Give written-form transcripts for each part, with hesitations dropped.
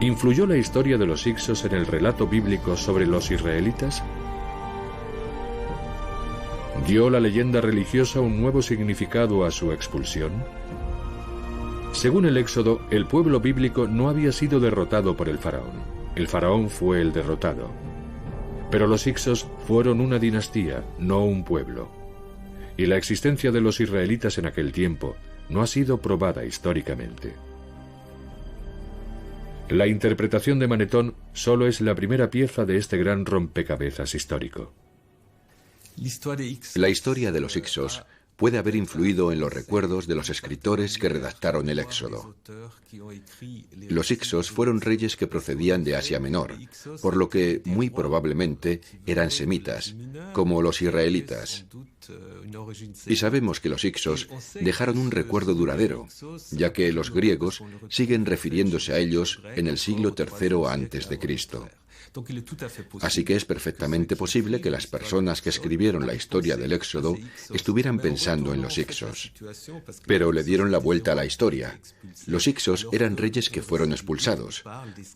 ¿Influyó la historia de los hicsos en el relato bíblico sobre los israelitas? ¿Dio la leyenda religiosa un nuevo significado a su expulsión? Según el Éxodo, el pueblo bíblico no había sido derrotado por el faraón. El faraón fue el derrotado. Pero los hicsos fueron una dinastía, no un pueblo. Y la existencia de los israelitas en aquel tiempo no ha sido probada históricamente. La interpretación de Manetón solo es la primera pieza de este gran rompecabezas histórico. La historia de los hicsos puede haber influido en los recuerdos de los escritores que redactaron el Éxodo. Los hicsos fueron reyes que procedían de Asia Menor, por lo que muy probablemente eran semitas, como los israelitas. Y sabemos que los hicsos dejaron un recuerdo duradero, ya que los griegos siguen refiriéndose a ellos en el siglo III a.C. Así que es perfectamente posible que las personas que escribieron la historia del Éxodo estuvieran pensando en los hicsos. Pero le dieron la vuelta a la historia. Los hicsos eran reyes que fueron expulsados,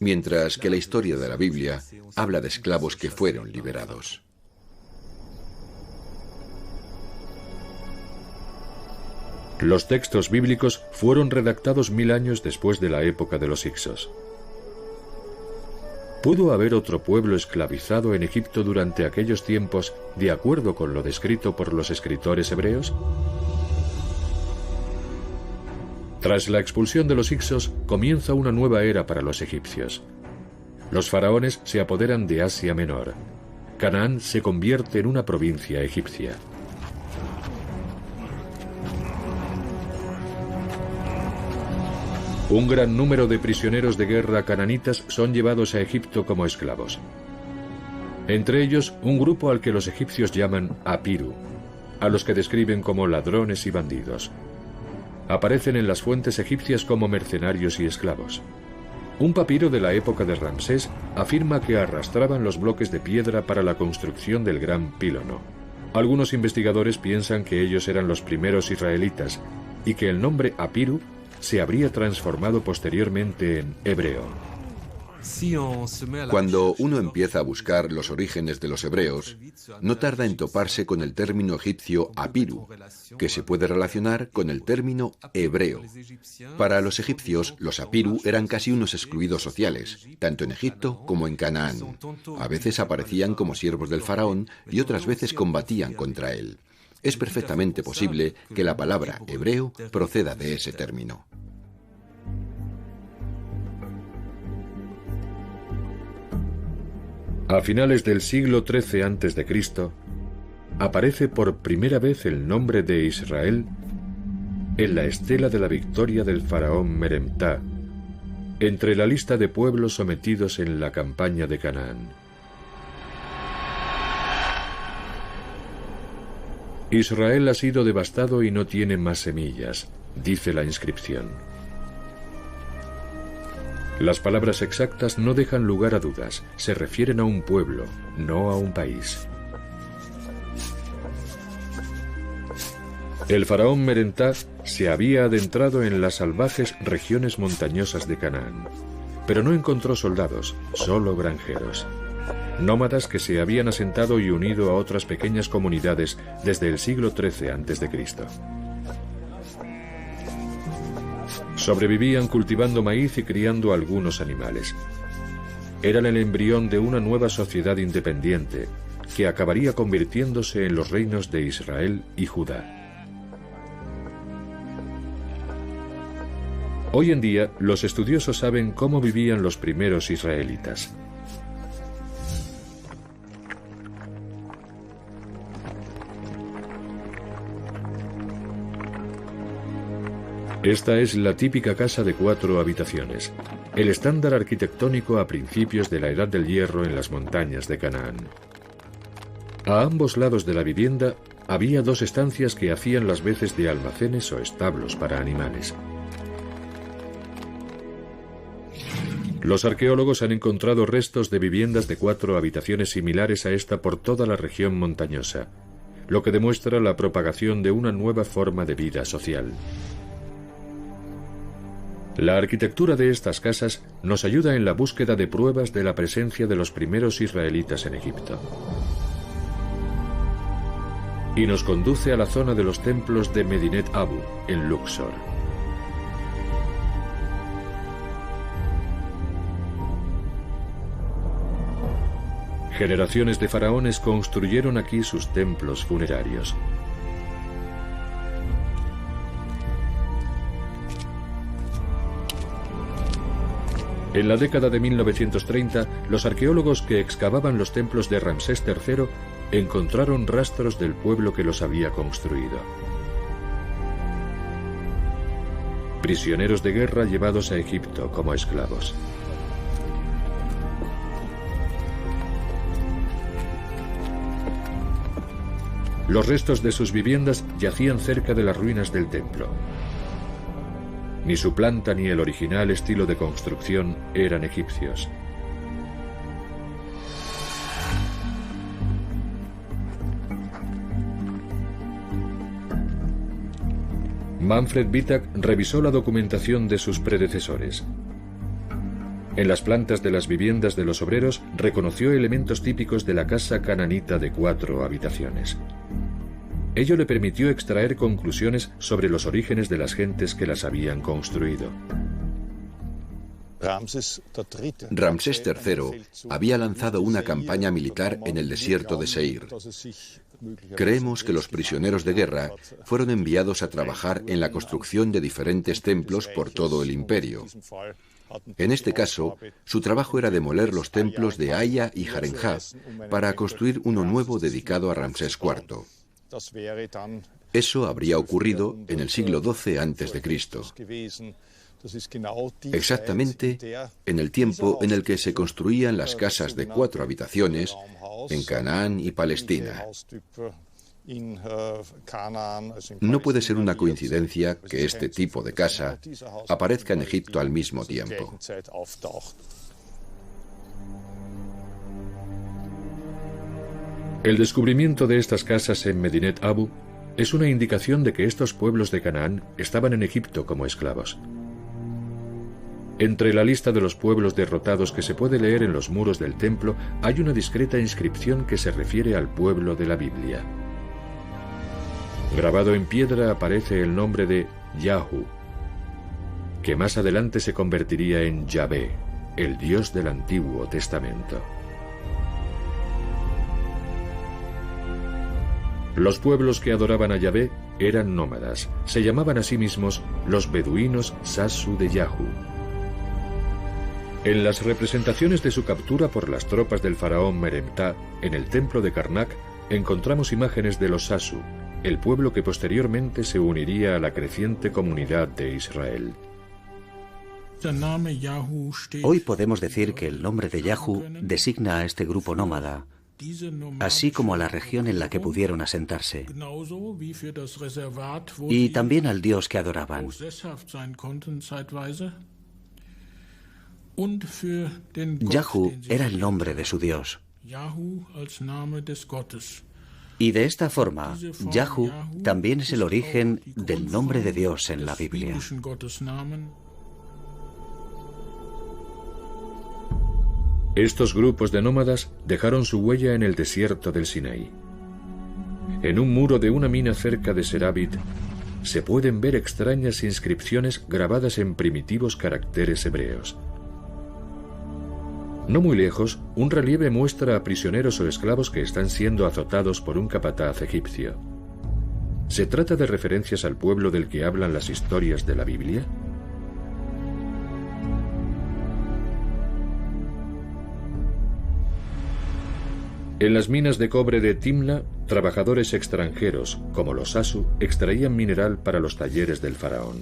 mientras que la historia de la Biblia habla de esclavos que fueron liberados. Los textos bíblicos fueron redactados 1000 años después de la época de los hicsos. ¿Pudo haber otro pueblo esclavizado en Egipto durante aquellos tiempos de acuerdo con lo descrito por los escritores hebreos? Tras la expulsión de los hicsos, comienza una nueva era para los egipcios. Los faraones se apoderan de Asia Menor. Canaán se convierte en una provincia egipcia. Un gran número de prisioneros de guerra cananitas son llevados a Egipto como esclavos. Entre ellos, un grupo al que los egipcios llaman Apiru, a los que describen como ladrones y bandidos. Aparecen en las fuentes egipcias como mercenarios y esclavos. Un papiro de la época de Ramsés afirma que arrastraban los bloques de piedra para la construcción del gran pílono. Algunos investigadores piensan que ellos eran los primeros israelitas y que el nombre Apiru se habría transformado posteriormente en hebreo. Cuando uno empieza a buscar los orígenes de los hebreos, no tarda en toparse con el término egipcio apiru, que se puede relacionar con el término hebreo. Para los egipcios, los apiru eran casi unos excluidos sociales, tanto en Egipto como en Canaán. A veces aparecían como siervos del faraón y otras veces combatían contra él. Es perfectamente posible que la palabra hebreo proceda de ese término. A finales del siglo XIII a.C., aparece por primera vez el nombre de Israel en la estela de la victoria del faraón Meremtá, entre la lista de pueblos sometidos en la campaña de Canaán. Israel ha sido devastado y no tiene más semillas, dice la inscripción. Las palabras exactas no dejan lugar a dudas, se refieren a un pueblo, no a un país. El faraón Merentá se había adentrado en las salvajes regiones montañosas de Canaán, pero no encontró soldados, solo granjeros. Nómadas que se habían asentado y unido a otras pequeñas comunidades desde el siglo XIII a.C. Sobrevivían cultivando maíz y criando algunos animales. Eran el embrión de una nueva sociedad independiente que acabaría convirtiéndose en los reinos de Israel y Judá. Hoy en día, los estudiosos saben cómo vivían los primeros israelitas. Esta es la típica casa de 4 habitaciones, el estándar arquitectónico a principios de la Edad del Hierro en las montañas de Canaán. A ambos lados de la vivienda había 2 estancias que hacían las veces de almacenes o establos para animales. Los arqueólogos han encontrado restos de viviendas de 4 habitaciones similares a esta por toda la región montañosa, lo que demuestra la propagación de una nueva forma de vida social. La arquitectura de estas casas nos ayuda en la búsqueda de pruebas de la presencia de los primeros israelitas en Egipto. Y nos conduce a la zona de los templos de Medinet Abu, en Luxor. Generaciones de faraones construyeron aquí sus templos funerarios. En la década de 1930, los arqueólogos que excavaban los templos de Ramsés III encontraron rastros del pueblo que los había construido. Prisioneros de guerra llevados a Egipto como esclavos. Los restos de sus viviendas yacían cerca de las ruinas del templo. Ni su planta ni el original estilo de construcción eran egipcios. Manfred Wittak revisó la documentación de sus predecesores. En las plantas de las viviendas de los obreros reconoció elementos típicos de la casa cananita de 4 habitaciones. Ello le permitió extraer conclusiones sobre los orígenes de las gentes que las habían construido. Ramsés III había lanzado una campaña militar en el desierto de Seir. Creemos que los prisioneros de guerra fueron enviados a trabajar en la construcción de diferentes templos por todo el imperio. En este caso, su trabajo era demoler los templos de Aya y Jarenjá para construir uno nuevo dedicado a Ramsés IV. Eso habría ocurrido en el siglo XII a.C., exactamente en el tiempo en el que se construían las casas de 4 habitaciones en Canaán y Palestina. No puede ser una coincidencia que este tipo de casa aparezca en Egipto al mismo tiempo. El descubrimiento de estas casas en Medinet Abu es una indicación de que estos pueblos de Canaán estaban en Egipto como esclavos. Entre la lista de los pueblos derrotados que se puede leer en los muros del templo hay una discreta inscripción que se refiere al pueblo de la Biblia. Grabado en piedra aparece el nombre de Yahu, que más adelante se convertiría en Yahvé, el Dios del Antiguo Testamento. Los pueblos que adoraban a Yahvé eran nómadas. Se llamaban a sí mismos los beduinos Sasu de Yahu. En las representaciones de su captura por las tropas del faraón Meremtah en el templo de Karnak encontramos imágenes de los Sasu, el pueblo que posteriormente se uniría a la creciente comunidad de Israel. Hoy podemos decir que el nombre de Yahu designa a este grupo nómada, así como a la región en la que pudieron asentarse, y también al Dios que adoraban. Yahu era el nombre de su Dios. Y de esta forma, Yahu también es el origen del nombre de Dios en la Biblia. Estos grupos de nómadas dejaron su huella en el desierto del Sinaí. En un muro de una mina cerca de Serabit se pueden ver extrañas inscripciones grabadas en primitivos caracteres hebreos. No muy lejos, un relieve muestra a prisioneros o esclavos que están siendo azotados por un capataz egipcio. ¿Se trata de referencias al pueblo del que hablan las historias de la Biblia? En las minas de cobre de Timna, trabajadores extranjeros, como los Sasu, extraían mineral para los talleres del faraón.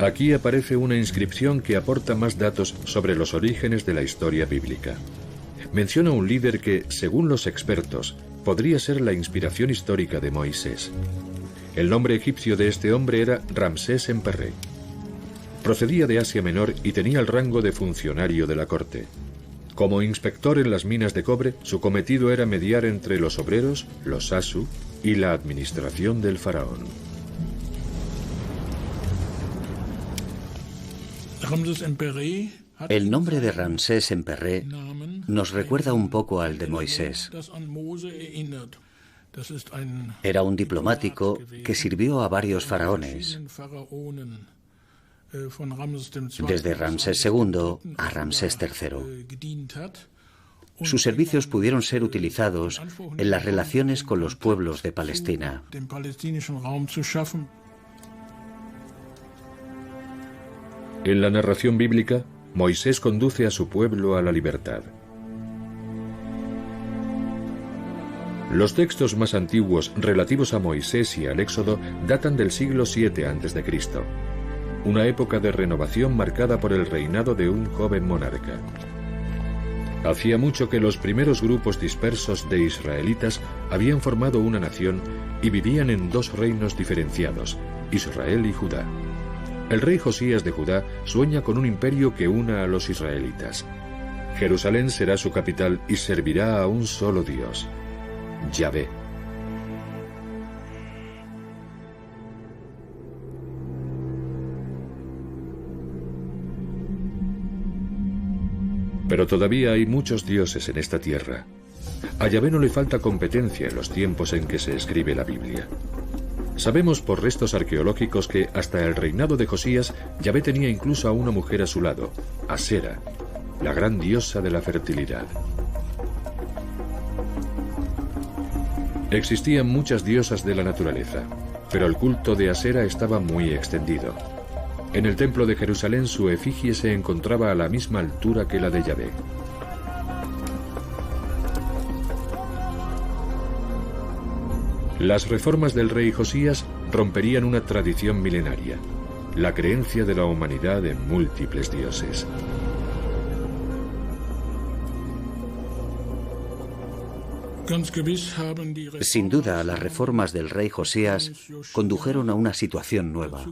Aquí aparece una inscripción que aporta más datos sobre los orígenes de la historia bíblica. Menciona un líder que, según los expertos, podría ser la inspiración histórica de Moisés. El nombre egipcio de este hombre era Ramsés Emperré. Procedía de Asia Menor y tenía el rango de funcionario de la corte. Como inspector en las minas de cobre, su cometido era mediar entre los obreros, los Sasu, y la administración del faraón. El nombre de Ramsés en Perré nos recuerda un poco al de Moisés. Era un diplomático que sirvió a varios faraones, desde Ramsés II a Ramsés III. Sus servicios pudieron ser utilizados en las relaciones con los pueblos de Palestina. En la narración bíblica, Moisés conduce a su pueblo a la libertad. Los textos más antiguos relativos a Moisés y al Éxodo datan del siglo VII a.C., una época de renovación marcada por el reinado de un joven monarca. Hacía mucho que los primeros grupos dispersos de israelitas habían formado una nación y vivían en dos reinos diferenciados, Israel y Judá. El rey Josías de Judá sueña con un imperio que una a los israelitas. Jerusalén será su capital y servirá a un solo Dios, Yahvé. Pero todavía hay muchos dioses en esta tierra. A Yahvé no le falta competencia en los tiempos en que se escribe la Biblia. Sabemos por restos arqueológicos que hasta el reinado de Josías, Yahvé tenía incluso a una mujer a su lado, Asera, la gran diosa de la fertilidad. Existían muchas diosas de la naturaleza, pero el culto de Asera estaba muy extendido. En el templo de Jerusalén su efigie se encontraba a la misma altura que la de Yahvé. Las reformas del rey Josías romperían una tradición milenaria, la creencia de la humanidad en múltiples dioses. Sin duda, las reformas del rey Josías condujeron a una situación nueva.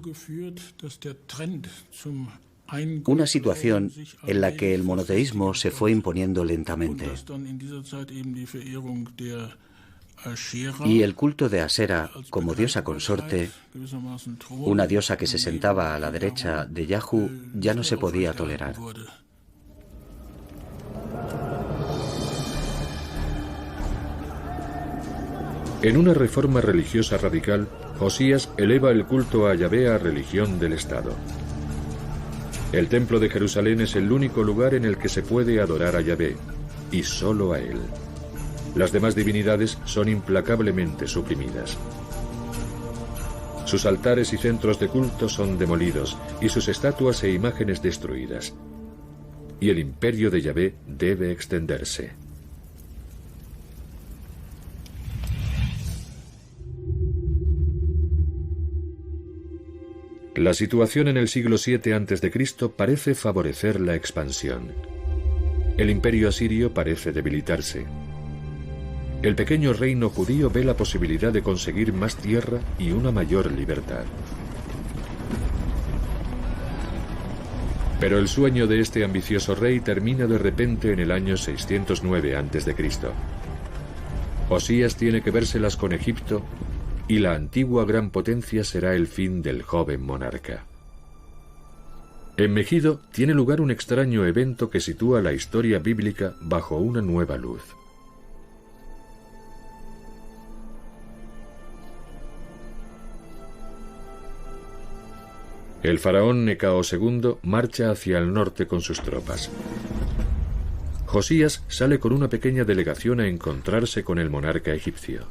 Una situación en la que el monoteísmo se fue imponiendo lentamente. Y el culto de Asera como diosa consorte, una diosa que se sentaba a la derecha de Yahú, ya no se podía tolerar. En una reforma religiosa radical, Josías eleva el culto a Yahvé a religión del Estado. El templo de Jerusalén es el único lugar en el que se puede adorar a Yahvé, y solo a él. Las demás divinidades son implacablemente suprimidas. Sus altares y centros de culto son demolidos, y sus estatuas e imágenes destruidas. Y el imperio de Yahvé debe extenderse. La situación en el siglo VII a.C. parece favorecer la expansión. El imperio asirio parece debilitarse. El pequeño reino judío ve la posibilidad de conseguir más tierra y una mayor libertad. Pero el sueño de este ambicioso rey termina de repente en el año 609 a.C. Josías tiene que vérselas con Egipto y la antigua gran potencia será el fin del joven monarca. En Megido tiene lugar un extraño evento que sitúa la historia bíblica bajo una nueva luz. El faraón Necao II marcha hacia el norte con sus tropas. Josías sale con una pequeña delegación a encontrarse con el monarca egipcio.